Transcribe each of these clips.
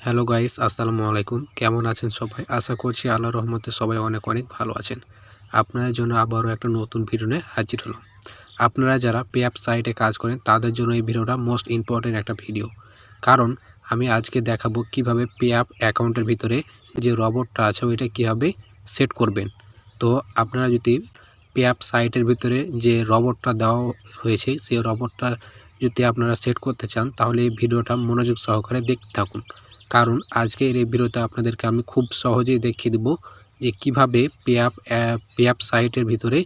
Hello guys, আসসালামু আলাইকুম। কেমন আছেন সবাই? আশা করছি আল্লাহর রহমতে সবাই অনেক ভালো আছেন। আপনাদের জন্য আবারও একটা নতুন ভিডিও নিয়ে হাজির হলাম। আপনারা যারা PayUP সাইটে কাজ করেন তাদের জন্য এই ভিডিওটা মোস্ট ইম্পর্টেন্ট একটা ভিডিও। কারণ আমি আজকে দেখাবো কিভাবে PayUP অ্যাকাউন্টের ভিতরে যে রবটটা আছে ওইটা কীভাবে সেট করবেন। তো আপনারা যদি PayUP সাইটের ভিতরে যে রবটটা দেওয়া হয়েছে সেই রবটটা যদি আপনারা সেট করতে চান তাহলে এই ভিডিওটা মনোযোগ সহকারে দেখতে থাকুন। কারণ আজকের এই ভিডিওতে আপনাদেরকে আমি খুব সহজেই দেখিয়ে দেব যে কিভাবে PayUP সাইটের ভিতরে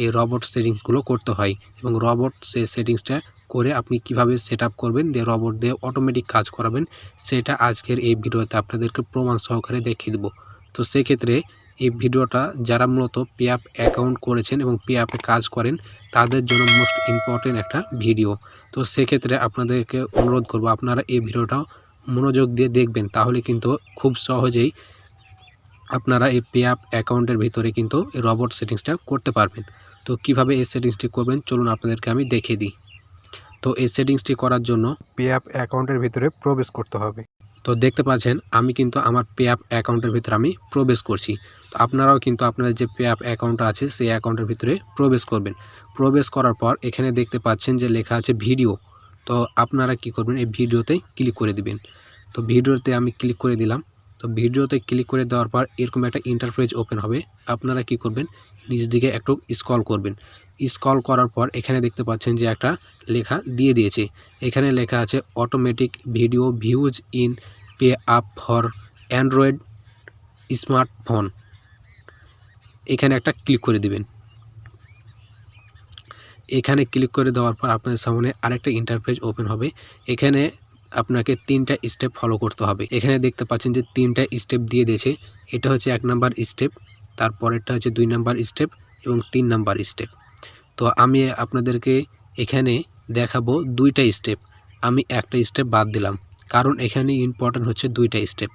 এই রবট সেটিংসগুলো করতে হয় এবং রবট সেটিংসটা করে আপনি কিভাবে সেট আপ করবেন, দিয়ে রবট দিয়ে অটোমেটিক কাজ করাবেন, সেটা আজকের এই ভিডিওতে আপনাদেরকে প্রমাণ সহকারে দেখিয়ে দেব। তো সেক্ষেত্রে এই ভিডিওটা যারা মূলত PayUP অ্যাকাউন্ট করেছেন এবং PayUP-এ কাজ করেন তাদের জন্য মোস্ট ইম্পর্টেন্ট একটা ভিডিও। তো সেক্ষেত্রে আপনাদেরকে অনুরোধ করব আপনারা এই ভিডিওটা মনোযোগ দিয়ে দেখবেন, তাহলে কিন্তু খুব সহজেই আপনারা এই PayUP অ্যাকাউন্টের ভিতরে কিন্তু এই রবট সেটিংসটা করতে পারবেন। তো কিভাবে এই সেটিংসটি করবেন চলুন আপনাদেরকে আমি দেখিয়ে দিই। তো এই সেটিংসটি করার জন্য PayUP অ্যাকাউন্টের ভিতরে প্রবেশ করতে হবে। তো দেখতে পাচ্ছেন আমি কিন্তু আমার PayUP অ্যাকাউন্টের ভিতরে আমি প্রবেশ করছি। তো আপনারাও কিন্তু আপনাদের যে PayUP অ্যাকাউন্ট আছে সেই অ্যাকাউন্টের ভিতরে প্রবেশ করবেন। প্রবেশ করার পর এখানে দেখতে পাচ্ছেন যে লেখা আছে ভিডিও। তো আপনারা কি করবেন, এই ভিডিওতে ক্লিক করে দিবেন। তো ভিডিওতে আমি ক্লিক করে দিলাম। তো ভিডিওতে ক্লিক করে দেওয়ার পর এরকম একটা ইন্টারফেস ওপেন হবে। আপনারা কি করবেন, নিচ দিকে একটু স্ক্রল করবেন। স্ক্রল করার পর এখানে দেখতে পাচ্ছেন যে একটা লেখা দিয়ে দিয়েছে। এখানে লেখা আছে automatic video views in PayUP for Android smartphone. এখানে একটা ক্লিক করে দিবেন। এখানে ক্লিক করে দেওয়ার পর আপনাদের সামনে আরেকটা ইন্টারফেস ওপেন হবে। এখানে আপনাকে 3টা স্টেপ ফলো করতে হবে। এখানে দেখতে পাচ্ছেন যে 3টা স্টেপ দিয়ে দিয়েছে। এটা হচ্ছে 1 নাম্বার স্টেপ, তারপরেরটা হচ্ছে 2 নাম্বার স্টেপ এবং 3 নাম্বার স্টেপ। তো আমি আপনাদেরকে এখানে দেখাবো 2টা স্টেপ। আমি একটা স্টেপ বাদ দিলাম, কারণ এখানে ইম্পর্টেন্ট হচ্ছে 2টা স্টেপ।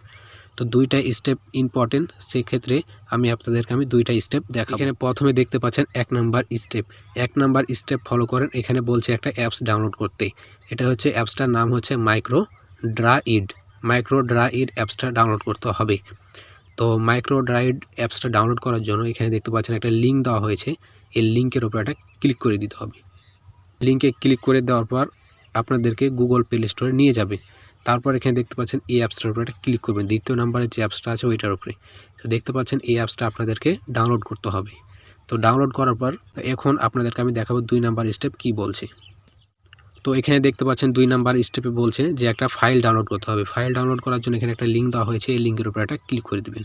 তো 2টা স্টেপ ইম্পর্টেন্ট, সেক্ষেত্রে আমি আপনাদেরকে 2টা স্টেপ দেখাবো। এখানে প্রথমে দেখতে পাচ্ছেন 1 number step. 1 number step follow করেন। এখানে বলছে একটা অ্যাপস ডাউনলোড করতে। এটা হচ্ছে অ্যাপসটার নাম হচ্ছে MicroDroid অ্যাপসটা ডাউনলোড করতে হবে। তো MicroDroid অ্যাপসটা ডাউনলোড করার জন্য এখানে দেখতে পাচ্ছেন একটা লিঙ্ক দেওয়া হয়েছে। এই লিঙ্কের উপর একটা ক্লিক করে দিতে হবে। লিঙ্কে ক্লিক করে দেওয়ার পর আপনাদেরকে গুগল প্লে স্টোরে নিয়ে যাবে। তারপর এখানে দেখতে পাচ্ছেন এই অ্যাপসটার উপরে একটা ক্লিক করবেন, দ্বিতীয় নাম্বারে যে অ্যাপসটা আছে ওইটার উপরে। তো দেখতে পাচ্ছেন এই অ্যাপসটা আপনাদেরকে ডাউনলোড করতে হবে। তো ডাউনলোড করার পর এখন আপনাদেরকে আমি দেখাবো 2 নাম্বার স্টেপ কি বলছে। তো এখানে দেখতে পাচ্ছেন 2 নাম্বার স্টেপে বলছে যে একটা ফাইল ডাউনলোড করতে হবে। ফাইল ডাউনলোড করার জন্য এখানে একটা লিঙ্ক দেওয়া হয়েছে, এই লিঙ্কের উপরে একটা ক্লিক করে দেবেন।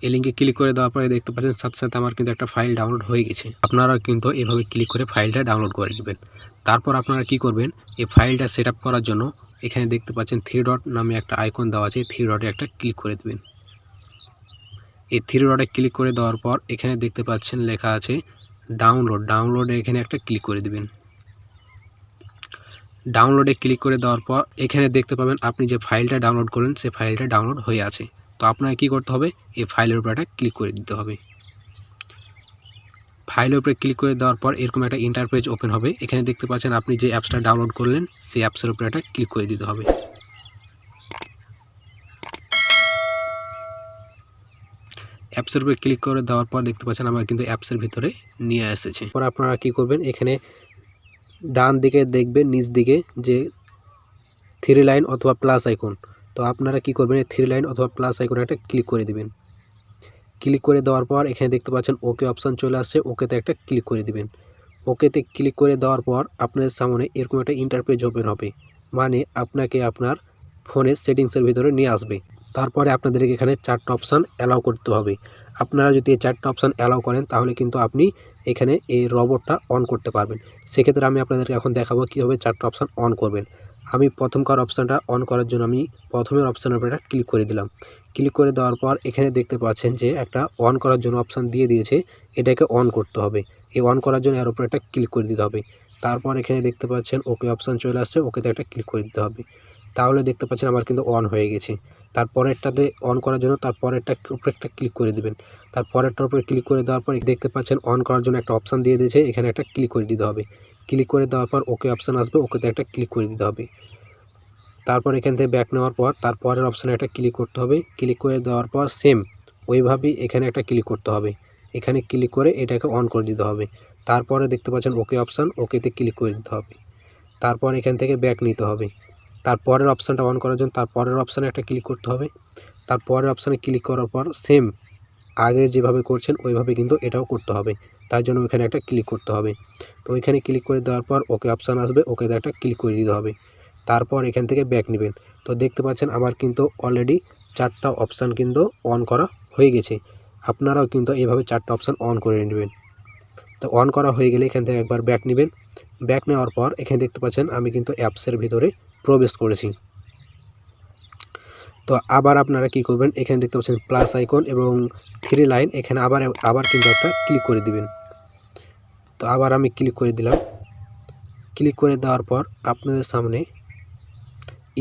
এই লিঙ্কে ক্লিক করে দেওয়ার পরে দেখতে পাচ্ছেন সাথে সাথে আমার কিন্তু একটা ফাইল ডাউনলোড হয়ে গেছে। আপনারা কিন্তু এভাবে ক্লিক করে ফাইলটা ডাউনলোড করে নেবেন। তারপর আপনারা কি করবেন, এই ফাইলটা সেট আপ করার জন্য এখানে দেখতে পাচ্ছেন 3 ডট নামে একটা আইকন দেওয়া আছে। 3 ডটে একটা ক্লিক করে দেবেন। এই 3 ডটে ক্লিক করে দেওয়ার পর এখানে দেখতে পাচ্ছেন লেখা আছে ডাউনলোডে এখানে একটা ক্লিক করে দেবেন। ডাউনলোডে ক্লিক করে দেওয়ার পর এখানে দেখতে পাবেন আপনি যে ফাইলটা ডাউনলোড করলেন সেই ফাইলটা ডাউনলোড হয়ে আছে। তো আপনাকে কি করতে হবে, এই ফাইলের উপরে একটা ক্লিক করে দিতে হবে। ফাইলের উপরে ক্লিক করে দেওয়ার পর এরকম একটা ইন্টারফেস ওপেন হবে। এখানে দেখতে পাচ্ছেন আপনি যে অ্যাপসটা ডাউনলোড করলেন সেই অ্যাপসের উপরে একটা ক্লিক করে দিতে হবে। অ্যাপসের উপরে ক্লিক করে দেওয়ার পর দেখতে পাচ্ছেন আমার কিন্তু অ্যাপসের ভিতরে নিয়ে এসেছে। পর আপনারা কি করবেন, এখানে ডান দিকে দেখবেন নিচ দিকে যে 3 লাইন অথবা প্লাস আইকন। তো আপনারা কি করবেন, এই 3 লাইন অথবা প্লাস আইকনে একটা ক্লিক করে দিবেন। ক্লিক করে দেওয়ার পর এখানে দেখতে পাচ্ছেন ওকে অপশান চলে আসছে, ওকেতে একটা ক্লিক করে দিবেন। ওকেতে ক্লিক করে দেওয়ার পর আপনাদের সামনে এরকম একটা ইন্টারফেস ওপেন হবে, মানে আপনাকে আপনার ফোনের সেটিংসের ভিতরে নিয়ে আসবে। তারপরে আপনাদেরকে এখানে 4টা অপশান অ্যালাউ করতে হবে। আপনারা যদি এই 4টা অপশান অ্যালাউ করেন তাহলে কিন্তু আপনি এখানে এই রবটটা অন করতে পারবেন। সেক্ষেত্রে আমি আপনাদেরকে এখন দেখাবো কীভাবে 4টা অপশান অন করবেন। আমি প্রথমকার অপশানটা অন করার জন্য আমি প্রথমের অপশানের উপরে একটা ক্লিক করে দিলাম। ক্লিক করে দেওয়ার পর এখানে দেখতে পাচ্ছেন যে একটা অন করার জন্য অপশান দিয়ে দিয়েছে, এটাকে অন করতে হবে। এই অন করার জন্য এর উপরে একটা ক্লিক করে দিতে হবে। তারপর এখানে দেখতে পাচ্ছেন ওকে অপশান চলে আসছে, ওকেতে একটা ক্লিক করে দিতে হবে। তাহলে দেখতে পাচ্ছেন আমার কিন্তু অন হয়ে গেছে। তারপরেরটাতে অন করার জন্য তারপরেরটার উপরে একটা ক্লিক করে দিবেন। তারপরেরটার উপরে ক্লিক করে দেওয়ার পর দেখতে পাচ্ছেন অন করার জন্য একটা অপশান দিয়ে দিয়েছে, এখানে একটা ক্লিক করে দিতে হবে। ক্লিক করে দেওয়ার পর ওকে অপশান আসবে, ওকেতে একটা ক্লিক করে দিতে হবে। তারপর এখান থেকে ব্যাক নেওয়ার পর তারপরের অপশানে একটা ক্লিক করতে হবে। ক্লিক করে দেওয়ার পর সেম ওইভাবেই এখানে একটা ক্লিক করতে হবে। এখানে ক্লিক করে এটাকে অন করে দিতে হবে। তারপরে দেখতে পাচ্ছেন ওকে অপশান, ওকেতে ক্লিক করে দিতে হবে। তারপর এখান থেকে ব্যাক নিতে হবে। তারপরের অপশানটা অন করার জন্য তারপরের অপশানে একটা ক্লিক করতে হবে। তারপরের অপশানে ক্লিক করার পর সেম আগের যেভাবে করছেন ওইভাবে কিন্তু এটাও করতে হবে। তার জন্য ওইখানে একটা ক্লিক করতে হবে। তো ওইখানে ক্লিক করে দেওয়ার পর ওকে অপশান আসবে, ওকেতে একটা ক্লিক করে দিতে হবে। তারপর এখান থেকে ব্যাক নেবেন। তো দেখতে পাচ্ছেন আমার কিন্তু অলরেডি 4টা অপশান কিন্তু অন করা হয়ে গেছে। আপনারাও কিন্তু এইভাবে 4টা অপশান অন করে নেবেন। তো অন করা হয়ে গেলে এখান থেকে একবার ব্যাক নেবেন। ব্যাক নেওয়ার পর এখানে দেখতে পাচ্ছেন আমি কিন্তু অ্যাপসের ভিতরে প্রবেশ করেছি। তো আবার আপনারা কি করবেন, এখানে দেখতে পাচ্ছেন প্লাস আইকন এবং 3 লাইন, এখানে আবার কিন্তু একটা ক্লিক করে দিবেন। তো আবার আমি ক্লিক করে দিলাম। ক্লিক করে দেওয়ার পর আপনাদের সামনে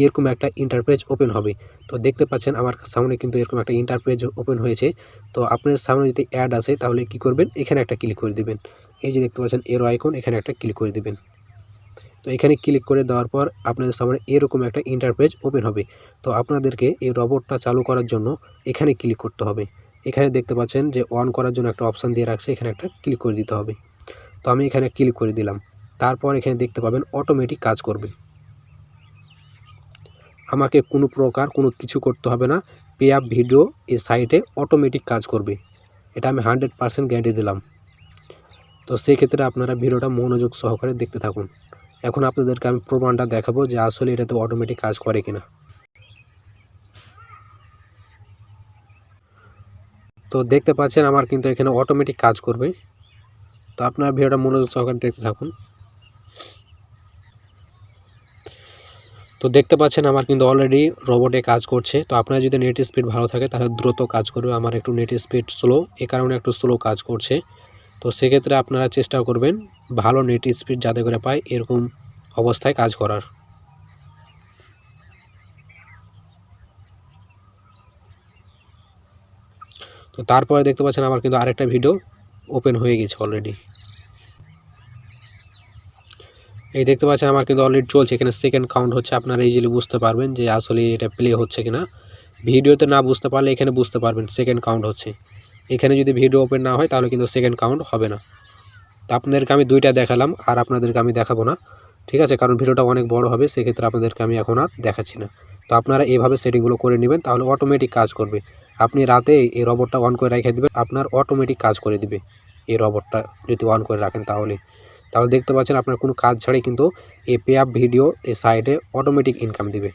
এরকম একটা ইন্টারফেস ওপেন হবে। তো দেখতে পাচ্ছেন আমার সামনে কিন্তু এরকম একটা ইন্টারফেস ওপেন হয়েছে। তো আপনাদের সামনে যদি অ্যাড আসে তাহলে কি করবেন, এখানে একটা ক্লিক করে দিবেন। এই যে দেখতে পাচ্ছেন এরো আইকন, এখানে একটা ক্লিক করে দিবেন। তো এখানে ক্লিক করে দেওয়ার পর আপনাদের সামনে এরকম একটা ইন্টারফেস ওপেন হবে। তো আপনাদেরকে এই রোবটটা চালু করার জন্য এখানে ক্লিক করতে হবে। এখানে দেখতে পাচ্ছেন যে অন করার জন্য একটা অপশান দিয়ে রাখছে, এখানে একটা ক্লিক করে দিতে হবে। তো আমি এখানে ক্লিক করে দিলাম। তারপর এখানে দেখতে পাবেন অটোমেটিক কাজ করবে। আমাকে কোনো প্রকার কোনো কিছু করতে হবে না। PayUp ভিডিও এই সাইটে অটোমেটিক কাজ করবে, এটা আমি 100% গ্যারান্টি দিলাম। তো সেই ক্ষেত্রে আপনারা ভিডিওটা মনোযোগ সহকারে দেখতে থাকুন। এখন আপনাদেরকে আমি প্রমাণটা দেখাবো যে আসলে এটাতে অটোমেটিক কাজ করে কিনা। তো দেখতে পাচ্ছেন আমার কিন্তু এখানে অটোমেটিক কাজ করবে। তো আপনারা ভিডিওটা মনোযোগ সহকারে দেখতে থাকুন। তো দেখতে পাচ্ছেন আমার কিন্তু অলরেডি রোবটে কাজ করছে। তো আপনার যদি নেট স্পিড ভালো থাকে তাহলে দ্রুত কাজ করবে। আমার একটু নেট স্পিড স্লো, এ কারণে একটু স্লো কাজ করছে। তো সেক্ষেত্রে আপনারা চেষ্টা করবেন ভালো নেট স্পিড যাতে করে পায় এরকম অবস্থায় কাজ করার। তো তারপরে দেখতে পাচ্ছেন আমার কিন্তু আরেকটা ভিডিও ওপেন হয়ে গেছে অলরেডি। এই দেখতে পাচ্ছেন আমার কিন্তু অলরেডি চলছে, এখানে সেকেন্ড কাউন্ট হচ্ছে। আপনারা ইজিলি বুঝতে পারবেন যে আসলে এটা প্লে হচ্ছে কিনা। ভিডিওতে না বুঝতে পারলে এখানে বুঝতে পারবেন সেকেন্ড কাউন্ট হচ্ছে। এখানে যদি ভিডিও ওপেন না হয় তাহলে কিন্তু সেকেন্ড কাউন্ট হবে না। তো আপনাদেরকে আমি 2টা দেখালাম, আর আপনাদেরকে আমি দেখাবো না, ঠিক আছে, কারণ ভিডিওটা অনেক বড় হবে। সেক্ষেত্রে আপনাদেরকে আমি এখন আর দেখাচ্ছি না। তো আপনারা এইভাবে সেটিংগুলো করে নেবেন, তাহলে অটোমেটিক কাজ করবে। আপনি রাতে এই রোবটটা অন করে রেখে দেবেন, আপনার অটোমেটিক কাজ করে দিবে এই রোবটটা যদি অন করে রাখেন। তাহলে দেখতে পাচ্ছেন আপনার কোনো কাজ ছাড়াই কিন্তু এই PayUp ভিডিও এই সাইটে অটোমেটিক ইনকাম দিবে।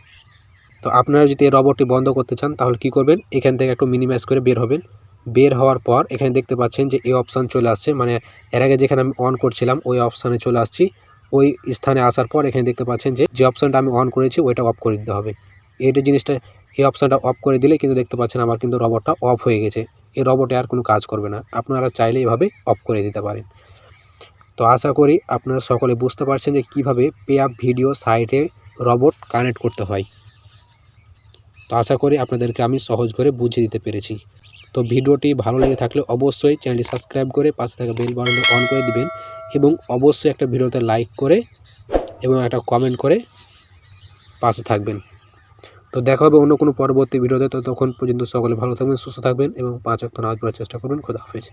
তো আপনারা যদি এই রোবটটি বন্ধ করতে চান তাহলে কি করবেন, এখান থেকে একটু মিনিমাইজ করে বের হবেন। বের হওয়ার পর এখানে দেখতে পাচ্ছেন যে এই অপশান চলে আসছে, মানে এর আগে যেখানে আমি অন করছিলাম ওই অপশানে চলে আসছি। ওই স্থানে আসার পর এখানে দেখতে পাচ্ছেন যে অপশানটা আমি অন করেছি ওইটা অফ করে দিতে হবে। এইটা জিনিসটা, এই অপশানটা অফ করে দিলে কিন্তু দেখতে পাচ্ছেন আমার কিন্তু রোবটটা অফ হয়ে গেছে। এই রোবটে আর কোনো কাজ করবে না। আপনারা চাইলে এভাবে অফ করে দিতে পারেন। তো আশা করি আপনারা সকলে বুঝতে পারছেন যে কীভাবে PayUp ভিডিও সাইটে রোবট কানেক্ট করতে হয়। তো আশা করি আপনাদেরকে আমি সহজ করে বুঝিয়ে দিতে পেরেছি। তো ভিডিওটি ভালো লেগে থাকলে অবশ্যই চ্যানেলটি সাবস্ক্রাইব করে পাশে থাকা বেল বাটনটি অন করে দিবেন, এবং অবশ্যই একটা ভিডিওতে লাইক করে এবং একটা কমেন্ট করে পাশে থাকবেন। তো দেখা হবে অন্য কোনো পরবর্তী ভিডিওতে। তো তখন পর্যন্ত সকলে ভালো থাকবেন, সুস্থ থাকবেন এবং 5 ওয়াক্ত নামাজ পড়ার চেষ্টা করবেন। খোদা হাফেজ।